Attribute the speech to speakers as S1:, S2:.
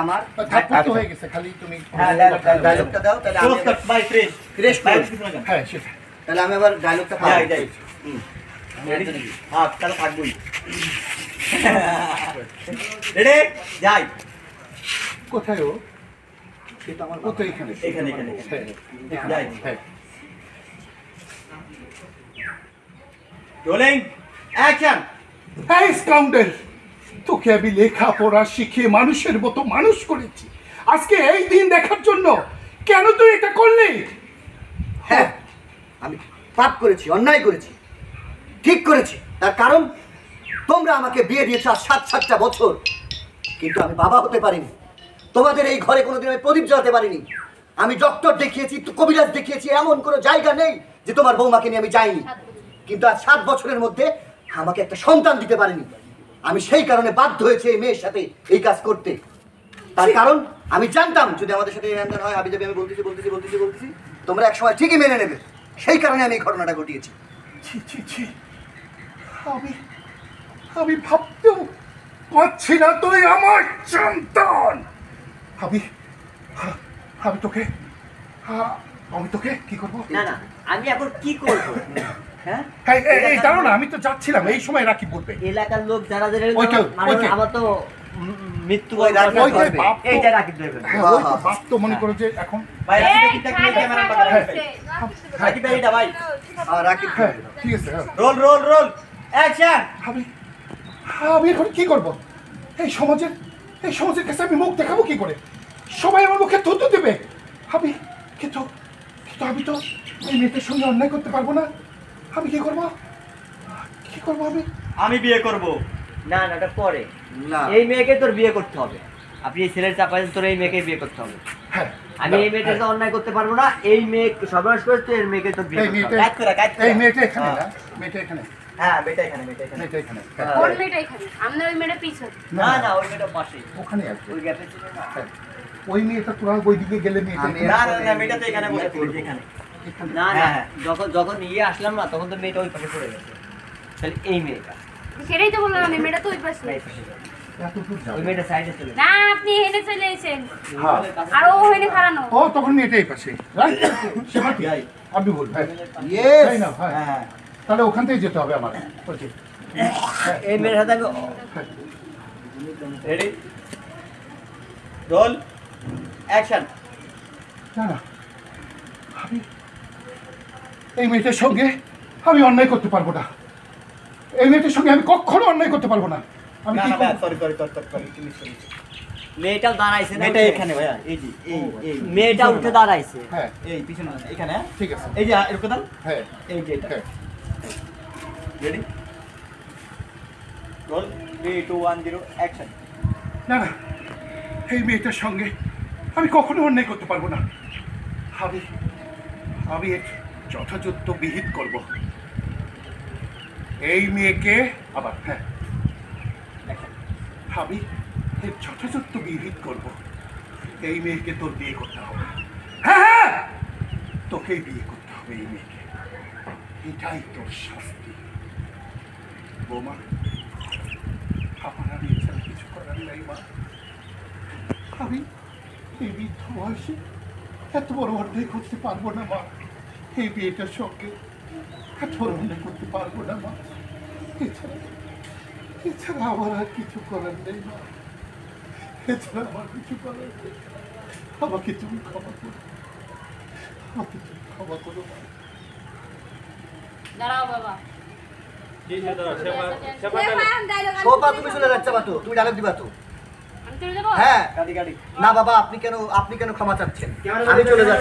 S1: আমার
S2: থাপ্পড় তো হয়ে গেছে, খালি তুমি
S1: ডায়লগটা দাও তাহলে আমি
S3: ভাই ফ্রেশ
S1: ফ্রেশ
S2: হ্যাঁ সেটা
S1: তাহলে আমি আবার ডায়লগটা পাই
S3: যাই হ্যাঁ তাহলে থাকবই রেডি যাই
S2: কোথায় ও
S1: সেটা আমার
S2: ও তো এখানে
S3: এখানে এখানে
S2: হ্যাঁ
S3: যাই
S2: হ্যাঁ
S3: রোলিং অ্যাকশন
S2: এই স্কাউন্ডার, তোকে আমি লেখাপড়া শিখিয়ে মানুষের মতো মানুষ করেছি, আজকে এই দিন দেখার জন্য কেন তুই এটা করলি?
S1: হ্যাঁ আমি পাপ করেছি, অন্যায় করেছি, ঠিক করেছি। তার কারণ তোমরা আমাকে বিয়ে দিয়েছো আর 7-7টা বছর, কিন্তু আমি বাবা হতে পারিনি। তোমাদের এই ঘরে কোনোদিন আমি প্রদীপ জ্বালাতে পারিনি। আমি ডক্টর দেখিয়েছি, কবিরাজ দেখিয়েছি, এমন কোনো জায়গা নেই যে তোমার বৌমাকে নিয়ে আমি যাইনি। কিন্তু আজ 7 বছরের মধ্যে আমাকে একটা সন্তান দিতে পারেনি। আমি সেই কারণে বাধ্য হয়েছি এই মেয়ের সাথে এই কাজ করতে। তার কারণ আমি জানতাম যদি আমাদের সাথে লেনদেন হয়, আমি বলতেছি তোমরা একসময় ঠিকই মেনে নেবে। সেই কারণে আমি এই ঘটনাটা ঘটিয়েছি।
S2: ছি ছি ছি, আমি ভাবতেও পারছি না তুই আমার সন্তান। আমি তোকে কি করবো?
S4: না না আমি এখন কি করব? হ্যাঁ
S2: এই দাঁড়াও না, আমি তো যাচ্ছিলাম, এই সময় রাখি বলবে।
S4: এলাকার লোক যারা যারা
S2: ওইটা।
S4: আমার তো মৃত্যু
S2: এইটা
S4: রাখি দেবে।
S2: হ্যাঁ ওই তো বাপ তো মনে করো যে এখন
S3: ভাই রাকিবটা কি ক্যামেরা বাঁকা রাকিব ভাই এটা ভাই
S1: রাকিব
S2: হ্যাঁ ঠিক আছে।
S3: রোল রোল রোল অ্যাকশন
S2: আমি এখন কি করব? এই সমাজের কাছে আমি মুখ দেখাবো কি করে? সবাই আমার মুখে থুতু দেবে। কিন্তু আমি তো এই মেয়েটার সঙ্গে অন্যায় করতে পারবো না। আমি কি করব?
S3: আমি বিয়ে করব।
S4: না না এটা পরে
S1: না
S4: এই মেয়েকে তোর বিয়ে করতে হবে। আপনি এই ছেলের চাপায় তোর এই মেয়েকে বিয়ে করতে হবে।
S2: হ্যাঁ
S4: আমি এই মেয়েটার সাথে অন্যায় করতে পারবো না। এই মেয়ে সর্বনাশ করে তুই এর মেয়েকে তোর বিয়ে করতে হবে।
S3: কাট করে
S2: এই মেয়েটা এখানে না, মেয়েটা এখানে,
S3: হ্যাঁ বেটা এখানে
S2: মেয়েটা এখানে।
S5: কোন মেয়েটা এখানে? আমরা ওই মেয়েটা পিছনে।
S4: না না ওই মেয়েটা পাশেই
S2: ওখানে আছে
S4: ওই গ্যাপে ছিল না।
S2: ওই মেয়েটা, তোরা ওই দিকে গেলে মেয়েটা
S3: না না না মেয়েটা তো এখানে বসে পড়েছে এখানে
S4: না না
S3: হ্যাঁ।
S4: যখন নিয়ে আসলাম না তখন তো মেয়েটা ওই পাশে পড়ে গেছে। তাহলে এই মেয়েটা
S5: সেটাই তো বললাম, আমি মেয়েটা তো ওই পাশে।
S4: এই পাশে যাবে।
S2: এতদূর যাবে।
S4: ওই মেয়েটা সাইডে চলে
S5: না আপনি হেনে চলে এসেছেন
S2: হ্যাঁ
S5: আর ও হেনে খারানো।
S2: ও তখন মেয়েটা এই পাশে, রাইট? সেটা কি আপনি বল ভাই?
S1: ইয়েস
S2: তাই না ভাই?
S3: হ্যাঁ
S2: তাহলে ওখান থেকে যেতে হবে আমার। ওকে
S4: এই মেয়ের সাথে আমি
S3: রেডি রোল অ্যাকশন
S2: না আমি এই মেয়েটার সঙ্গে আমি অন্যায় করতে পারবো না। এই মেয়েটার সঙ্গে আমি কখনো অন্যায় করতে পারবো না। আমি
S3: না
S2: কি
S3: না
S2: করবো?
S3: সরি
S4: মেয়েটাও দাঁড়াইছে না।
S3: মেয়েটা এখানে ভাইয়া এই যে এই
S4: মেয়েটা উঠে দাঁড়াইছে।
S2: হ্যাঁ
S3: এই পিছনে এখানে
S2: ঠিক আছে।
S3: এই যে এরকম দাও
S2: হ্যাঁ
S3: এই যে এটা
S2: হ্যাঁ
S3: রেডি রোল 3 2 1 0 অ্যাকশন
S2: না এই মেয়েটার সঙ্গে আমি কখনো অন্যায় করতে পারবো না। আমি এর যথাযথ বিহিত করব। এই মেয়েকে আবার হ্যাঁ আমি এর যথাযথ বিহিত করব। এই মেয়েকে তোর বিয়ে করতে হবে। হ্যাঁ তোকেই বিয়ে করতে হবে এই মেয়েকে। এটাই তোর শাস্তি। বৌমা, আমার আর এছাড়া কিছু করার নাই মা। আমি এই বৃদ্ধ বয়সে এত বড় অন্যায় করতে পারবো না মা। এই বিয়েটার সঙ্গে এত বড় অন্যায় করতে পারবো না মা। এছাড়া আমার আর কিছু করার নেই মা। এছাড়া আমার কিছু করার নেই। আমাকে তুমি ক্ষমা করো, ক্ষমা করো মা।
S5: দাঁড়াও বাবা।
S1: শোভা তুমি চলে যাচ্ছে বাতো, তুমি ডায়লগ দিবা তো?
S5: আমি চলে যাবো?
S1: হ্যাঁ
S3: গাড়ি
S1: না বাবা, আপনি কেন ক্ষমা চাচ্ছেন? আমি চলে যাচ্ছি।